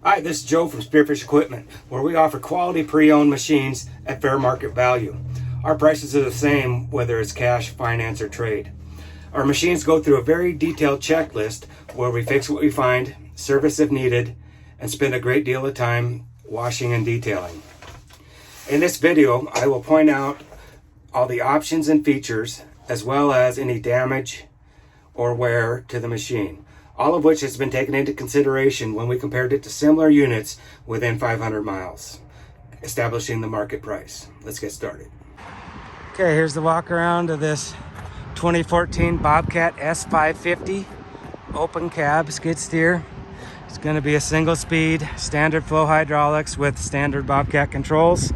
Hi, this is Joe from Spearfish Equipment, where we offer quality pre-owned machines at fair market value. Our prices are the same whether it's cash, finance, or trade. Our machines go through a very detailed checklist where we fix what we find, service if needed, and spend a great deal of time washing and detailing. In this video, I will point out all the options and features, as well as any damage or wear to the machine, all of which has been taken into consideration when we compared it to similar units within 500 miles, establishing the market price. Let's get started. Okay, here's the walk around of this 2014 Bobcat S550 open cab skid steer. It's going to be a single speed standard flow hydraulics with standard Bobcat controls.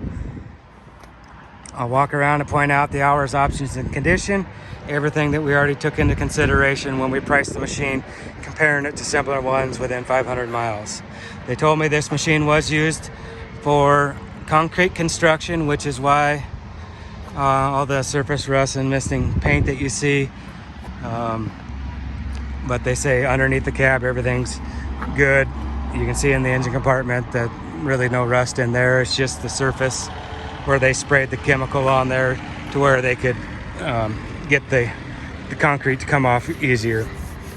I'll walk around and point out the hours, options, and condition, everything that we already took into consideration when we priced the machine, comparing it to similar ones within 500 miles. They told me this machine was used for concrete construction, which is why all the surface rust and missing paint that you see. But they say underneath the cab, everything's good. You can see in the engine compartment that really no rust in there. It's just the surface where they sprayed the chemical on there to where they could get the concrete to come off easier.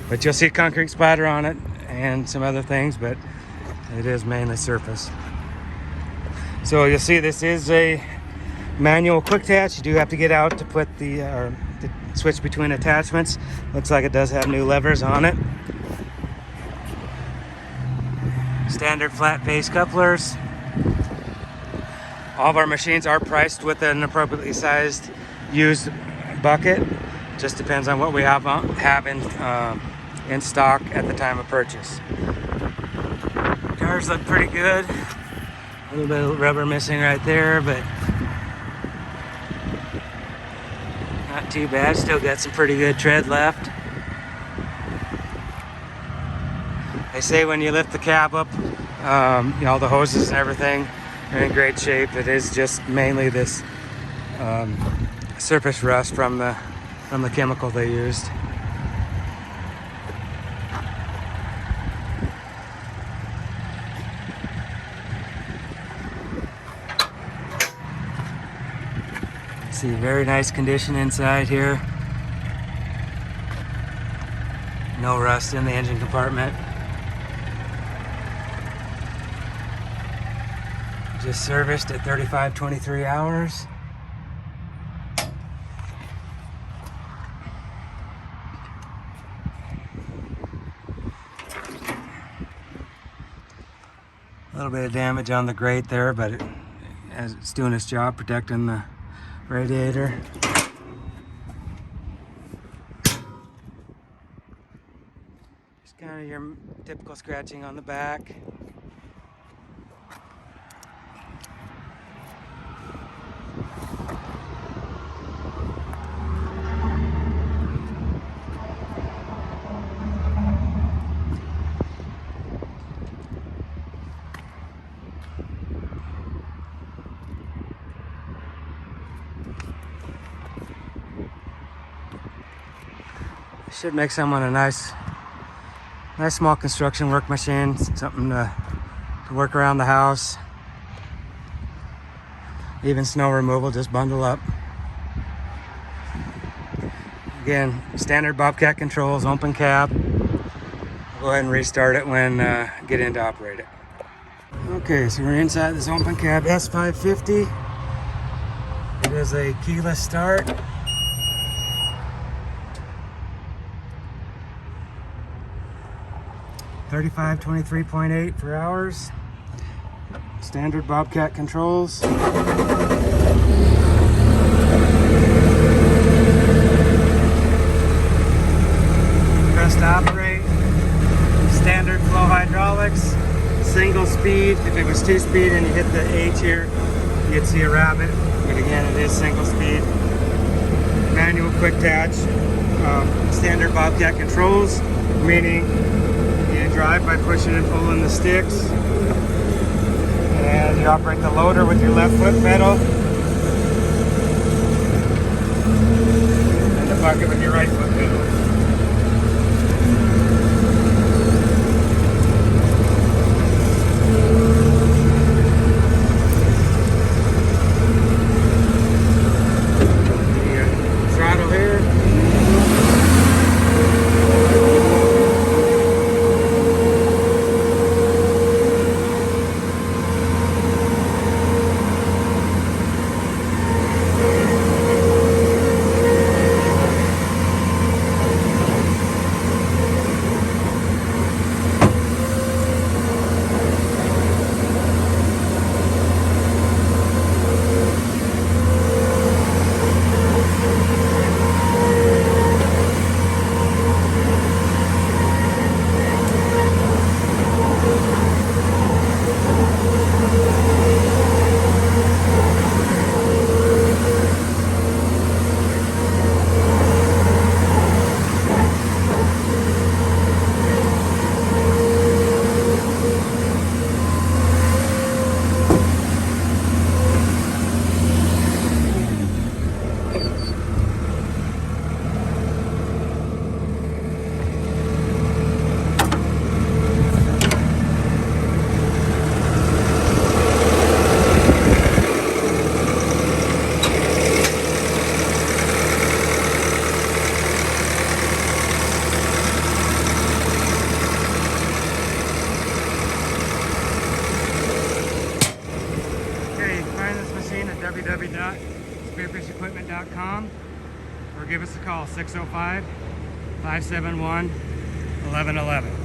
But you'll see concrete splatter on it and some other things, but it is mainly surface. So you'll see this is a manual quick attach. You do have to get out to put the switch between attachments. Looks like it does have new levers on it. Standard flat face couplers. All of our machines are priced with an appropriately sized used bucket. Just depends on what we have in stock at the time of purchase. Tires look pretty good. A little bit of rubber missing right there, but not too bad. Still got some pretty good tread left. They say when you lift the cab up, the hoses and everything are in great shape. It is just mainly this surface rust from the chemical they used. See, very nice condition inside here. No rust in the engine compartment. Just serviced at 35-23 hours. A little bit of damage on the grate there, but it's doing its job protecting the radiator. Just kind of your typical scratching on the back. Should make someone a nice small construction work machine, something to work around the house. Even snow removal, just bundle up. Again, standard Bobcat controls, open cab. I'll go ahead and restart it when get in to operate it. Okay, so we're inside this open cab S550. It is a keyless start. $35.23.8 for hours. Standard Bobcat controls. Press to operate. Standard flow hydraulics. Single speed. If it was 2-speed and you hit the H here, you'd see a rabbit. But again, it is single speed. Manual quick attach. Standard Bobcat controls, meaning drive by pushing and pulling the sticks, and you operate the loader with your left foot pedal and the bucket with your right foot pedal. www.spearfishequipment.com or give us a call 605-571-1111.